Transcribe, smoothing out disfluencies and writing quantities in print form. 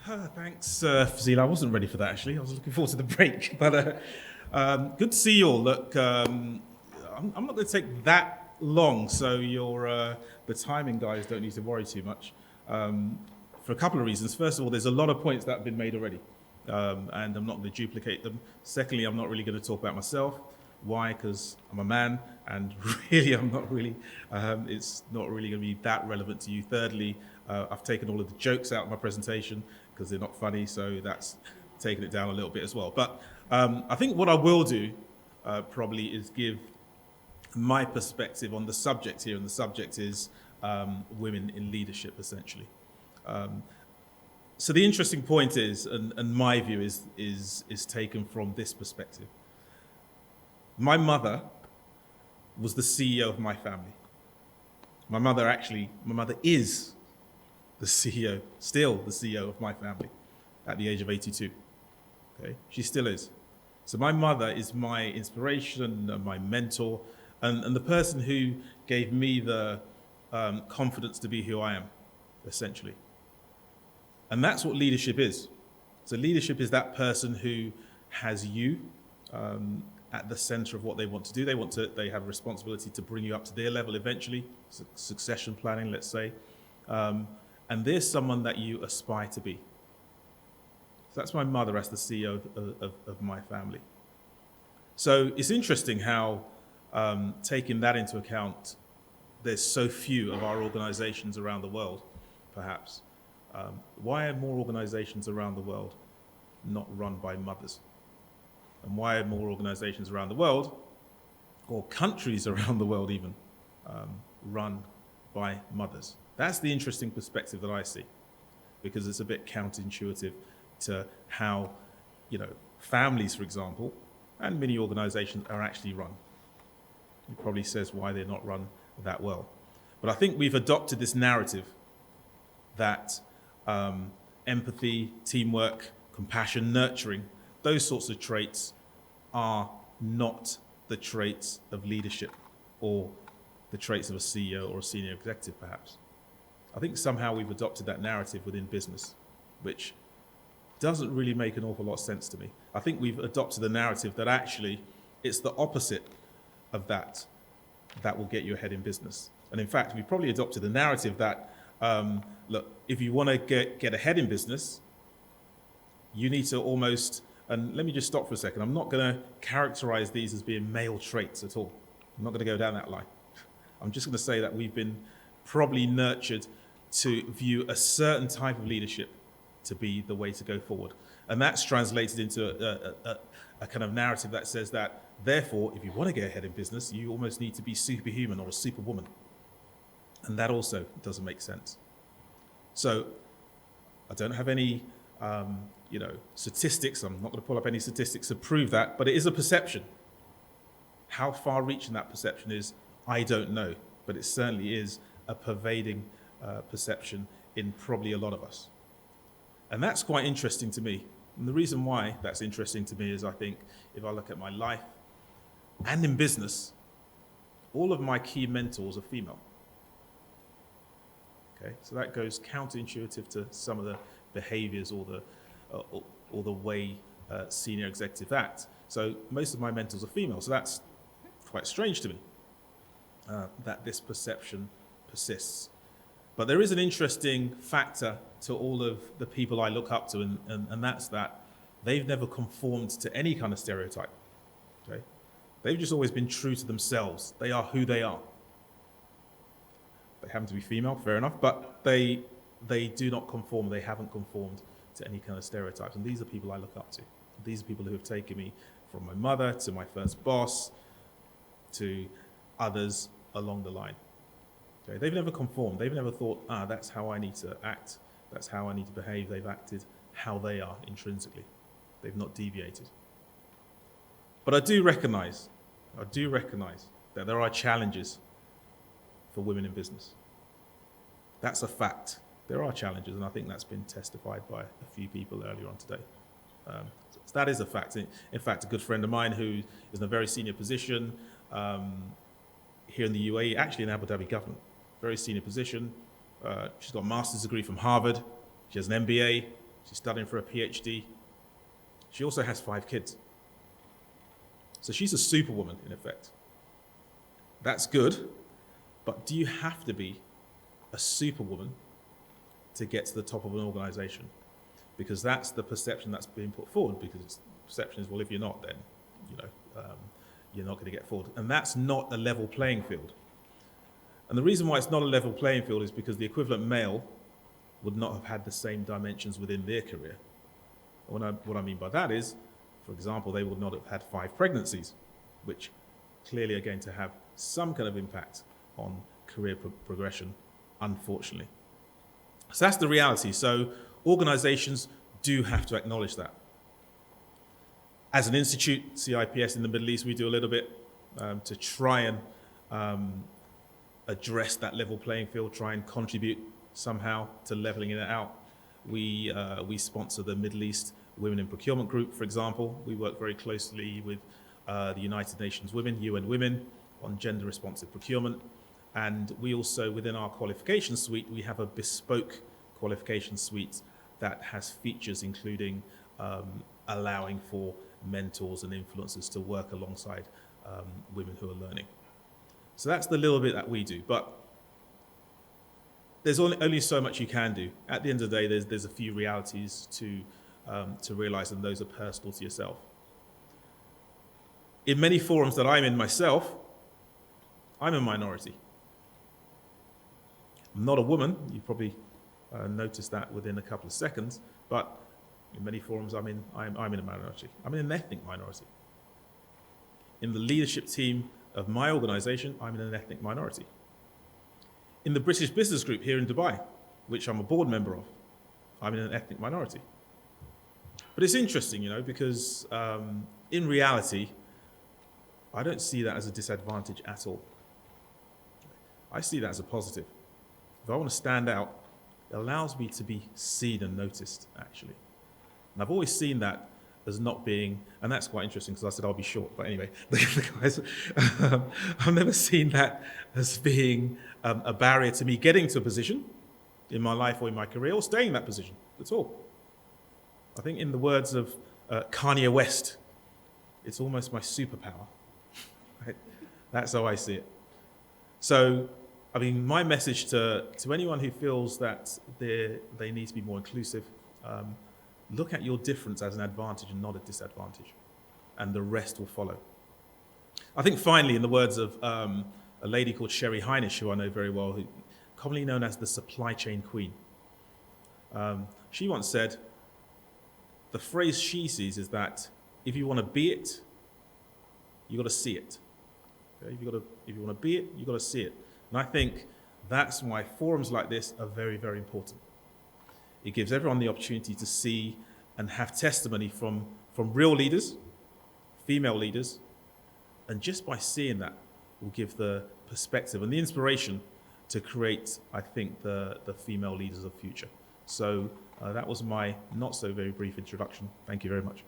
Thanks, Fazil. I wasn't ready for that, actually. I was looking forward to the break. But good to see you all. Look, I'm not going to take that long, so the timing guys don't need to worry too much for a couple of reasons. First of all, there's a lot of points that have been made already, and I'm not going to duplicate them. Secondly, I'm not really going to talk about myself. Why? Because I'm a man, and really, I'm not really. It's not really going to be that relevant to you. Thirdly, I've taken all of the jokes out of my presentation because they're not funny, so that's taken it down a little bit as well. But I think what I will do probably is give my perspective on the subject here, and the subject is women in leadership, essentially. So the interesting point is, and my view is taken from this perspective. My mother was the CEO of my family. My mother is the CEO, still the CEO of my family at the age of 82. Okay, she still is. So my mother is my inspiration, my mentor, and the person who gave me the confidence to be who I am, essentially. And that's what leadership is. So leadership is that person who has you at the center of what they want to do. They have a responsibility to bring you up to their level eventually, succession planning, let's say. And there's someone that you aspire to be. So that's my mother as the CEO of my family. So it's interesting how, taking that into account, there's so few of our organizations around the world, perhaps. Why are more organizations around the world not run by mothers? And why are more organizations around the world, or countries around the world even, run by mothers? That's the interesting perspective that I see, because it's a bit counterintuitive to how, families, for example, and many organizations are actually run. It probably says why they're not run that well. But I think we've adopted this narrative that empathy, teamwork, compassion, nurturing, those sorts of traits are not the traits of leadership or the traits of a CEO or a senior executive, perhaps. I think somehow we've adopted that narrative within business, which doesn't really make an awful lot of sense to me. I think we've adopted the narrative that actually it's the opposite of that will get you ahead in business. And in fact, we've probably adopted the narrative that, look, if you want to get ahead in business, you need to almost, and let me just stop for a second. I'm not going to characterize these as being male traits at all. I'm not going to go down that line. I'm just going to say that we've been probably nurtured to view a certain type of leadership to be the way to go forward. And that's translated into a kind of narrative that says that, therefore, if you want to get ahead in business, you almost need to be superhuman or a superwoman. And that also doesn't make sense. So I don't have any statistics. I'm not going to pull up any statistics to prove that, but it is a perception. How far-reaching that perception is, I don't know, but it certainly is a pervading perception in probably a lot of us. And that's quite interesting to me. And the reason why that's interesting to me is I think if I look at my life and in business, all of my key mentors are female. Okay, so that goes counterintuitive to some of the behaviors or the way senior executives act. So most of my mentors are female, so that's quite strange to me that this perception persists. But there is an interesting factor to all of the people I look up to, and that's that they've never conformed to any kind of stereotype. Okay? They've just always been true to themselves. They are who they are. They happen to be female, fair enough, but they do not conform. They haven't conformed to any kind of stereotypes. And these are people I look up to. These are people who have taken me from my mother to my first boss to others along the line. Okay? They've never conformed. They've never thought, that's how I need to act. That's how I need to behave. They've acted how they are intrinsically. They've not deviated. But I do recognize that there are challenges for women in business. That's a fact. There are challenges, and I think that's been testified by a few people earlier on today. So that is a fact. In fact, a good friend of mine who is in a very senior position here in the UAE, actually in Abu Dhabi government, very senior position. She's got a master's degree from Harvard. She has an MBA. She's studying for a PhD. She also has 5 kids. So she's a superwoman, in effect. That's good, but do you have to be a superwoman to get to the top of an organization? Because that's the perception that's being put forward, because the perception is, well, if you're not, then, you're not going to get forward. And that's not a level playing field. And the reason why it's not a level playing field is because the equivalent male would not have had the same dimensions within their career. What I mean by that is, for example, they would not have had 5 pregnancies, which clearly are going to have some kind of impact on career progression, unfortunately. So that's the reality. So organizations do have to acknowledge that. As an institute, CIPS in the Middle East, we do a little bit to try and address that level playing field, try and contribute somehow to leveling it out. We sponsor the Middle East Women in Procurement Group, for example. We work very closely with the United Nations Women, UN Women, on gender responsive procurement. And we also, within our qualification suite, we have a bespoke qualification suite that has features including allowing for mentors and influencers to work alongside women who are learning. So that's the little bit that we do. But there's only so much you can do. At the end of the day, there's a few realities to realize, and those are personal to yourself. In many forums that I'm in myself, I'm a minority. I'm not a woman. You probably noticed that within a couple of seconds. But in many forums I'm in a minority. I'm in an ethnic minority. In the leadership team of my organization, I'm in an ethnic minority. In the British Business Group here in Dubai, which I'm a board member of, I'm in an ethnic minority. But it's interesting, because in reality, I don't see that as a disadvantage at all. I see that as a positive. If I want to stand out, it allows me to be seen and noticed, actually. And I've always seen that as not being, and that's quite interesting because I said I'll be short, but anyway, the guys, I've never seen that as being a barrier to me getting to a position in my life or in my career or staying in that position at all. I think in the words of Kanye West, it's almost my superpower. Right? That's how I see it. So, my message to anyone who feels that they need to be more inclusive, look at your difference as an advantage and not a disadvantage, and the rest will follow. I think finally, in the words of a lady called Sherry Heinisch, who I know very well, who commonly known as the supply chain queen, she once said, the phrase she sees is that if you want to be it, you got to see it. Okay? If you want to be it, you got to see it. And I think that's why forums like this are very, very important. It gives everyone the opportunity to see and have testimony from real leaders, female leaders, and just by seeing that will give the perspective and the inspiration to create, I think, the female leaders of the future. So that was my not so very brief introduction. Thank you very much.